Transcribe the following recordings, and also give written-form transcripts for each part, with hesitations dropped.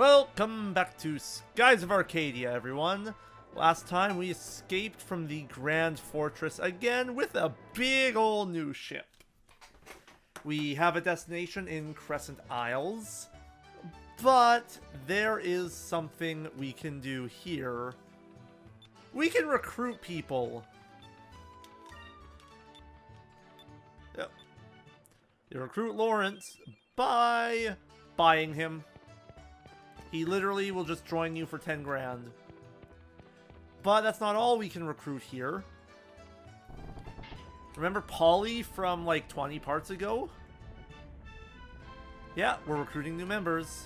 Welcome back to Skies of Arcadia, everyone. Last time we escaped from the Grand Fortress again with a big old new ship. We have a destination in Crescent Isles, but there is something we can do here. We can recruit people. Yep. You recruit Lawrence by buying him. He literally will just join you for 10 grand. But that's not all we can recruit here. Remember Polly from like 20 parts ago? Yeah, we're recruiting new members.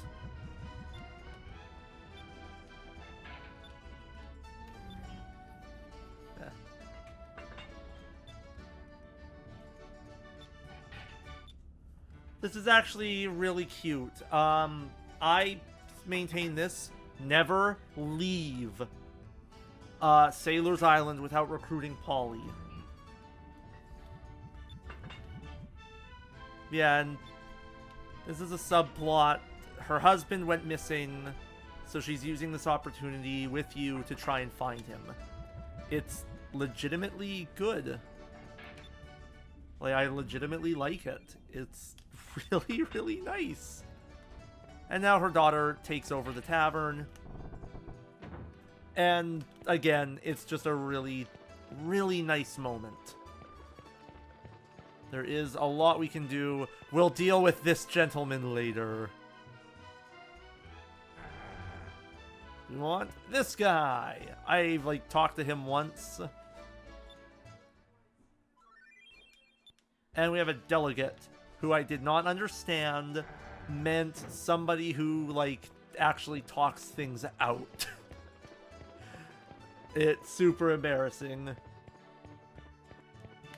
Yeah. This is actually really cute. I maintain this. Never leave Sailor's Island without recruiting Polly. Yeah, and this is a subplot. Her husband went missing, so she's using this opportunity with you to try and find him. It's legitimately good. Like, I legitimately like it. It's really, really nice. And now her daughter takes over the tavern. And again, it's just a really, really nice moment. There is a lot we can do. We'll deal with this gentleman later. We want this guy. I've like talked to him once. And we have a delegate who I did not understand meant somebody who like actually talks things out. It's super embarrassing.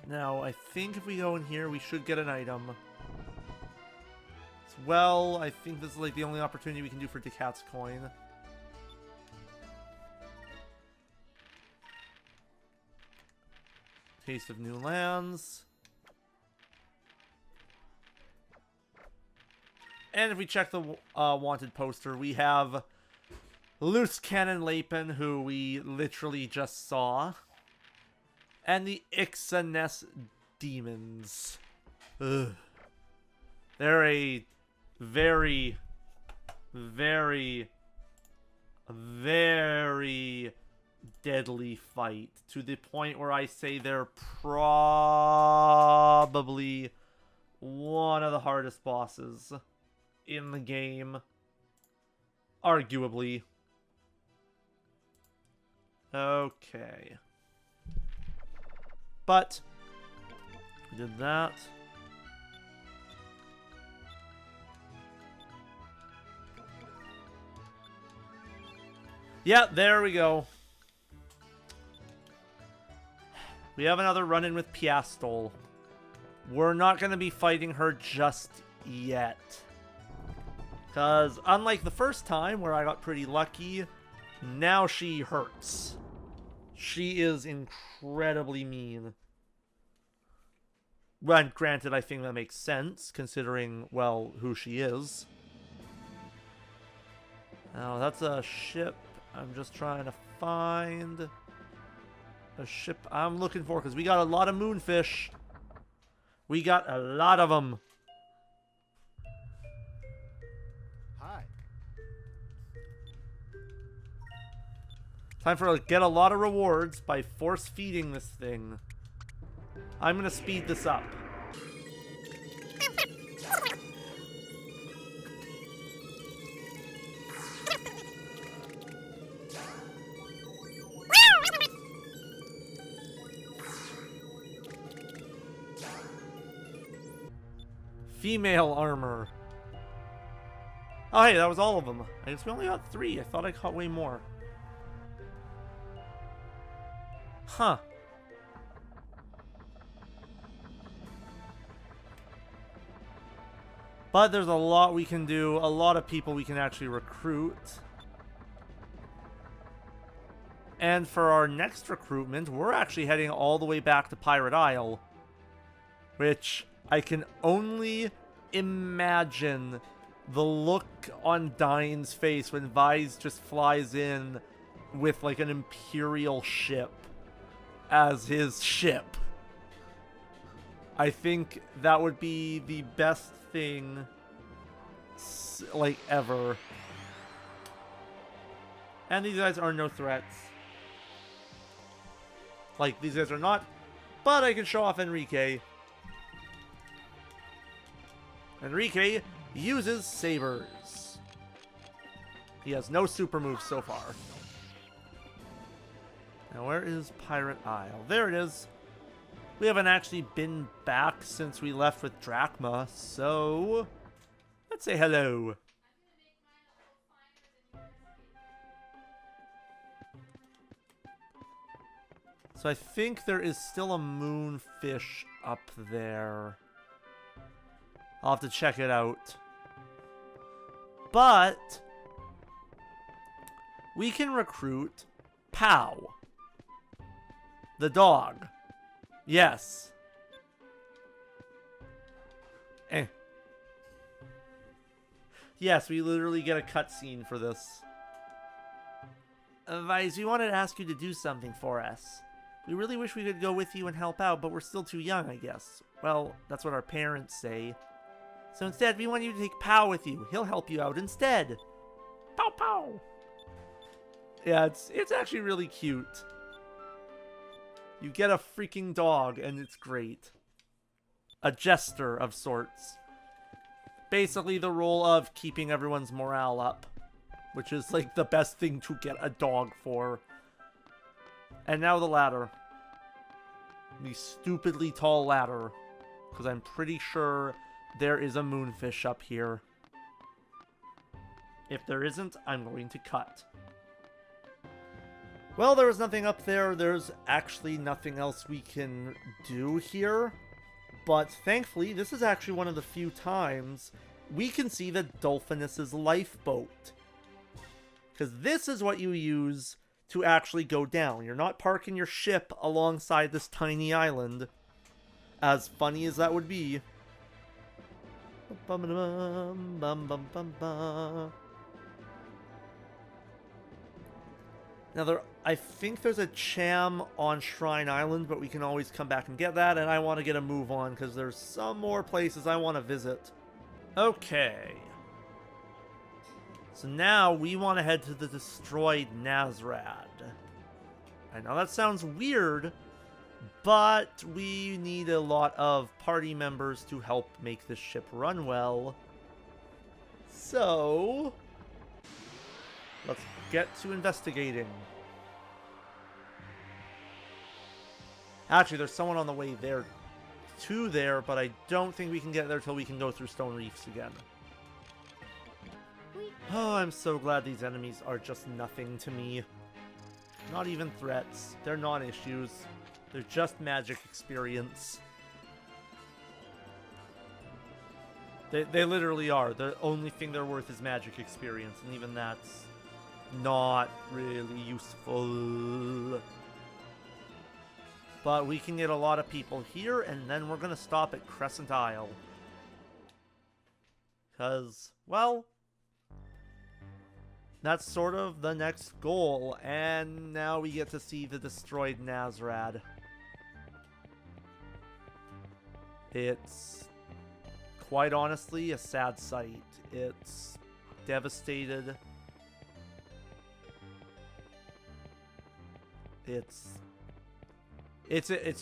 Now, I think if we go in here, we should get an item. As well, I think this is like the only opportunity we can do for Decat's coin. Taste of New Lands. And if we check the wanted poster, we have Loose Cannon Lapin, who we literally just saw. And the Ixanes Demons. Ugh. They're a very, very, very deadly fight. To the point where I say they're probably one of the hardest bosses in the game. Arguably. Okay. But we did that. Yeah, there we go. We have another run-in with Piastol. We're not going to be fighting her just yet. Because unlike the first time where I got pretty lucky, now she hurts. She is incredibly mean. Well, granted, I think that makes sense, considering, well, who she is. Now, that's a ship. I'm just trying to find a ship I'm looking for, because we got a lot of moonfish. We got a lot of them. Time for get a lot of rewards by force feeding this thing. I'm gonna speed this up. Female armor. Oh hey, that was all of them. I guess we only got 3. I thought I caught way more. Huh. But there's a lot we can do, a lot of people we can actually recruit. And for our next recruitment, we're actually heading all the way back to Pirate Isle. Which I can only imagine The look on Dine's face when Vise just flies in with like an Imperial ship as his ship. I think that would be the best thing like ever. And these guys are no threats. Like, these guys are not. But I can show off Enrique. Enrique uses sabers. He has no super moves so far. Now, where is Pirate Isle? There it is. We haven't actually been back since we left with Drachma, so let's say hello. So I think there is still a moonfish up there. I'll have to check it out. But we can recruit Pow, the dog. Yes. Yes, we literally get a cutscene for this. Vice, we wanted to ask you to do something for us. We really wish we could go with you and help out, but we're still too young, I guess. Well, that's what our parents say. So instead, we want you to take Pow with you. He'll help you out instead. Pow pow! Yeah, it's actually really cute. You get a freaking dog, and it's great. A jester of sorts. Basically the role of keeping everyone's morale up. Which is, like, the best thing to get a dog for. And now the ladder. The stupidly tall ladder. Because I'm pretty sure there is a moonfish up here. If there isn't, I'm going to cut. Well, there was nothing up there. There's actually nothing else we can do here. But thankfully, this is actually one of the few times we can see the Dolphinus's lifeboat. Because this is what you use to actually go down. You're not parking your ship alongside this tiny island. As funny as that would be. Now, I think there's a Cham on Shrine Island, but we can always come back and get that, and I want to get a move on, because there's some more places I want to visit. Okay. So now, we want to head to the destroyed Nazrad. I know that sounds weird, but we need a lot of party members to help make this ship run well. So let's get to investigating. Actually, there's someone on the way there to there, but I don't think we can get there till we can go through Stone Reefs again. Oh, I'm so glad these enemies are just nothing to me. Not even threats. They're non-issues. They're just magic experience. They literally are. The only thing they're worth is magic experience, and even that's not really useful. But we can get a lot of people here, and then we're going to stop at Crescent Isle. Because, well, that's sort of the next goal, and now we get to see the destroyed Nazrad. It's, quite honestly, a sad sight. It's devastated. It's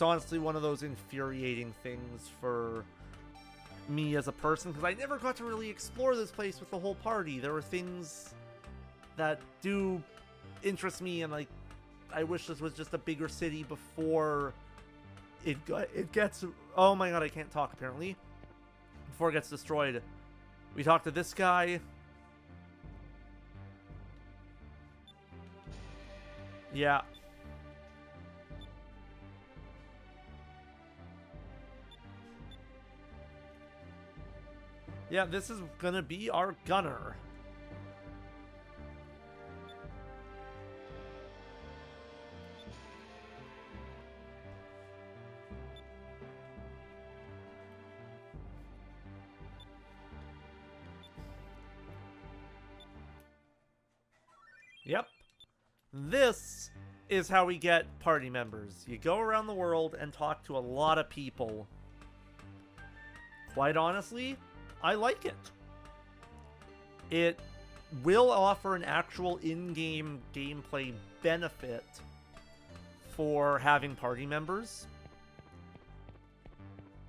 honestly one of those infuriating things for me as a person, because I never got to really explore this place with the whole party. There were things that do interest me, and like, I wish this was just a bigger city before it gets, oh my god, I can't talk apparently, before it gets destroyed. We talked to this guy. Yeah. Yeah, this is gonna be our gunner. Yep. This is how we get party members. You go around the world and talk to a lot of people. Quite honestly, I like it. It will offer an actual in-game gameplay benefit for having party members.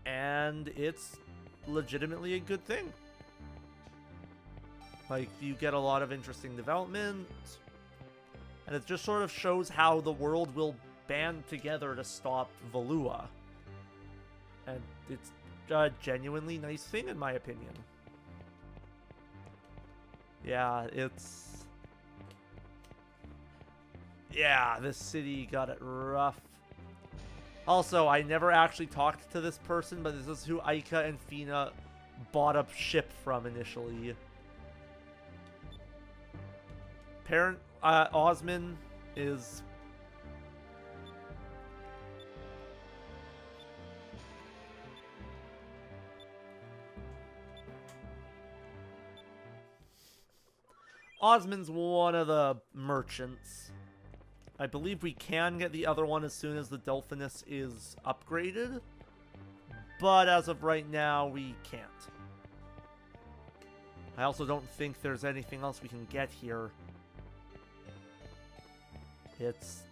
And it's legitimately a good thing. Like, you get a lot of interesting development. And it just sort of shows how the world will band together to stop Valua. And it's a genuinely nice thing, in my opinion. Yeah, yeah, this city got it rough. Also, I never actually talked to this person, but this is who Aika and Fina bought a ship from initially. Parent Osman is... Osman's one of the merchants. I believe we can get the other one as soon as the Delphinus is upgraded. But as of right now, we can't. I also don't think there's anything else we can get here. This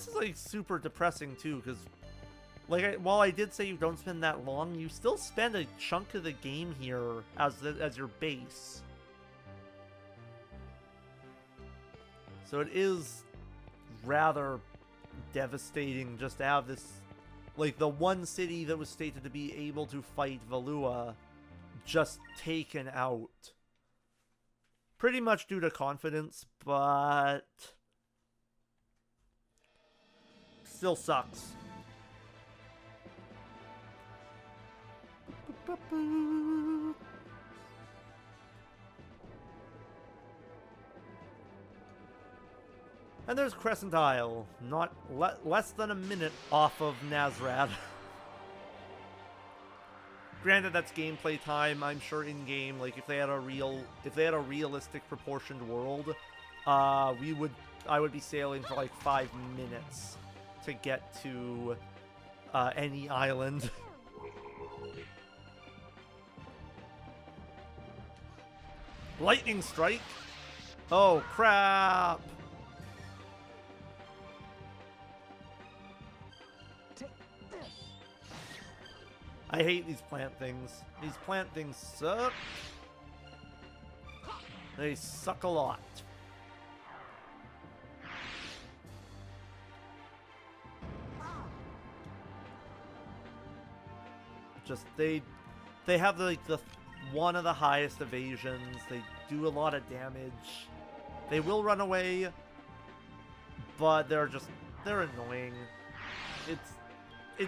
is like super depressing too, because like while I did say you don't spend that long, you still spend a chunk of the game here as your base. So it is rather devastating just to have this, like, the one city that was stated to be able to fight Valua just taken out. Pretty much due to confidence, but still sucks. And there's Crescent Isle, not less than a minute off of Nazrad. Granted, that's gameplay time. I'm sure in game, like if they had a realistic proportioned world, I would be sailing for like 5 minutes to get to any island. Lightning strike. Oh crap! I hate these plant things. These plant things suck. They suck a lot. Just they have like the one of the highest evasions. They do a lot of damage. They will run away, but they're annoying.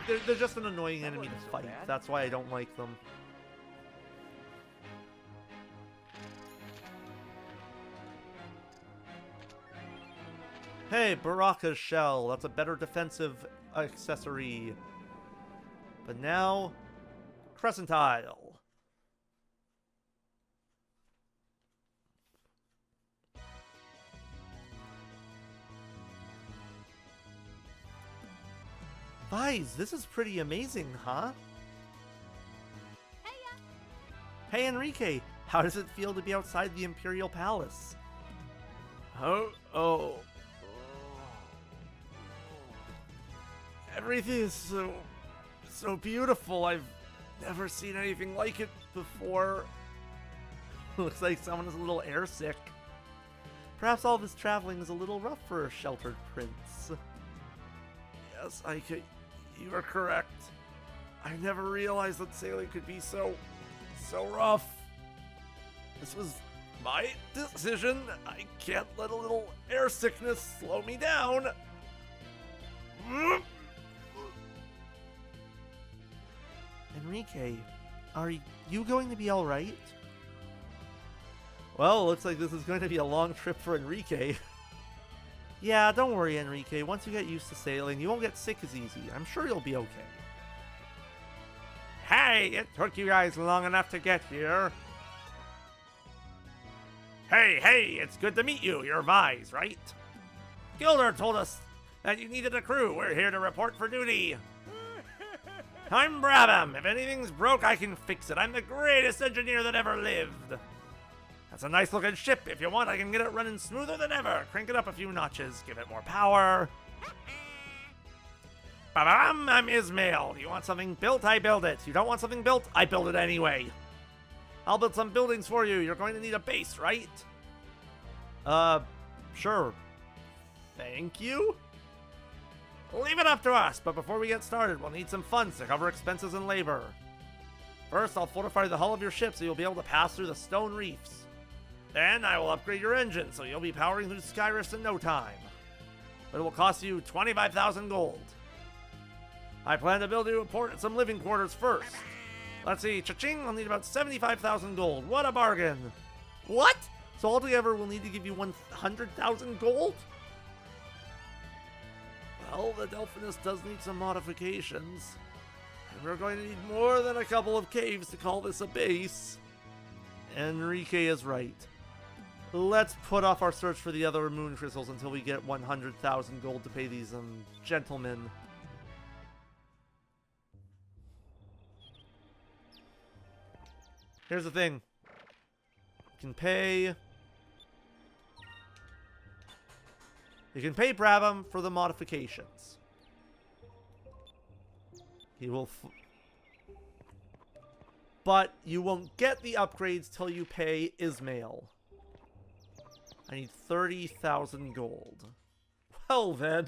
They're just an annoying enemy to fight. That's why I don't like them. Hey, Baraka's shell. That's a better defensive accessory. But now, Crescent Isle. Guys, this is pretty amazing, huh? Heya. Hey, Enrique, how does it feel to be outside the Imperial Palace? Oh. Everything is so beautiful. I've never seen anything like it before. Looks like someone is a little airsick. Perhaps all this traveling is a little rough for a sheltered prince. Yes, you are correct. I never realized that sailing could be so rough. This was my decision. I can't let a little air sickness slow me down. Enrique, are you going to be alright? Well, looks like this is going to be a long trip for Enrique. Yeah, don't worry, Enrique. Once you get used to sailing, you won't get sick as easy. I'm sure you'll be okay. Hey, it took you guys long enough to get here. Hey, it's good to meet you. You're Vise, right? Gilder told us that you needed a crew. We're here to report for duty. I'm Brabham. If anything's broke, I can fix it. I'm the greatest engineer that ever lived. That's a nice looking ship. If you want, I can get it running smoother than ever. Crank it up a few notches. Give it more power. Ba-bam, I'm Ismail. You want something built? I build it. You don't want something built? I build it anyway. I'll build some buildings for you. You're going to need a base, right? Sure. Thank you? Leave it up to us, but before we get started, we'll need some funds to cover expenses and labor. First, I'll fortify the hull of your ship so you'll be able to pass through the stone reefs. Then, I will upgrade your engine so you'll be powering through Skyrifts in no time. But it will cost you 25,000 gold. I plan to build you a port and some living quarters first. Let's see, cha-ching, I'll need about 75,000 gold. What a bargain! What? So altogether, we'll need to give you 100,000 gold? Well, the Delphinus does need some modifications. And we're going to need more than a couple of caves to call this a base. Enrique is right. Let's put off our search for the other moon crystals until we get 100,000 gold to pay these gentlemen. Here's the thing. You can pay Brabham for the modifications. He will but you won't get the upgrades till you pay Ismail. I need 30,000 gold. Well then.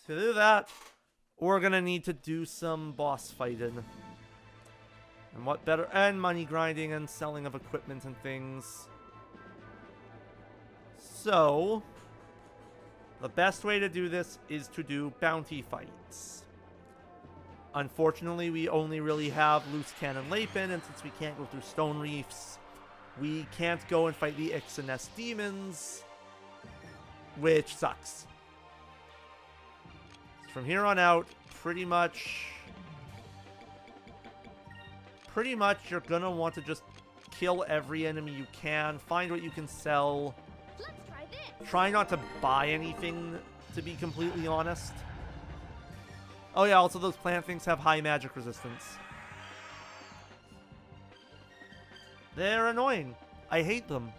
To do that, we're gonna need to do some boss fighting. And what better, and money grinding and selling of equipment and things. So, the best way to do this is to do bounty fights. Unfortunately, we only really have Loose Cannon Lapin, and since we can't go through Stone Reefs, we can't go and fight the Ixanes demons, which sucks. From here on out, pretty much you're gonna want to just kill every enemy you can, find what you can sell. Let's try this. Try not to buy anything, to be completely honest. Oh yeah, also those plant things have high magic resistance. They're annoying. I hate them.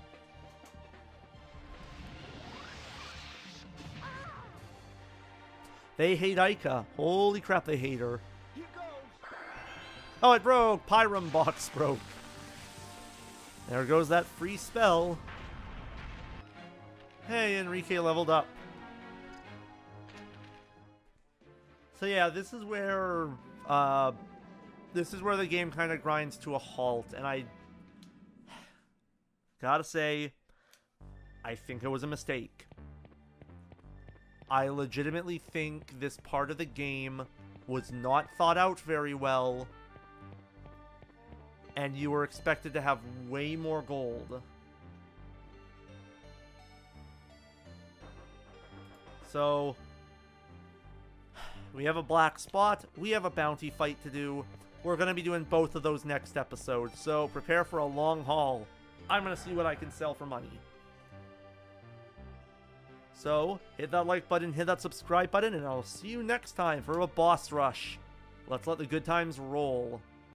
They hate Aika. Holy crap, they hate her. Oh, it broke! Pyrum box broke. There goes that free spell. Hey, Enrique leveled up. So yeah, this is where the game kind of grinds to a halt, and I gotta say, I think it was a mistake. I legitimately think this part of the game was not thought out very well, and you were expected to have way more gold. So, we have a black spot, we have a bounty fight to do. We're going to be doing both of those next episodes, so prepare for a long haul. I'm going to see what I can sell for money. So, hit that like button, hit that subscribe button, and I'll see you next time for a boss rush. Let's let the good times roll.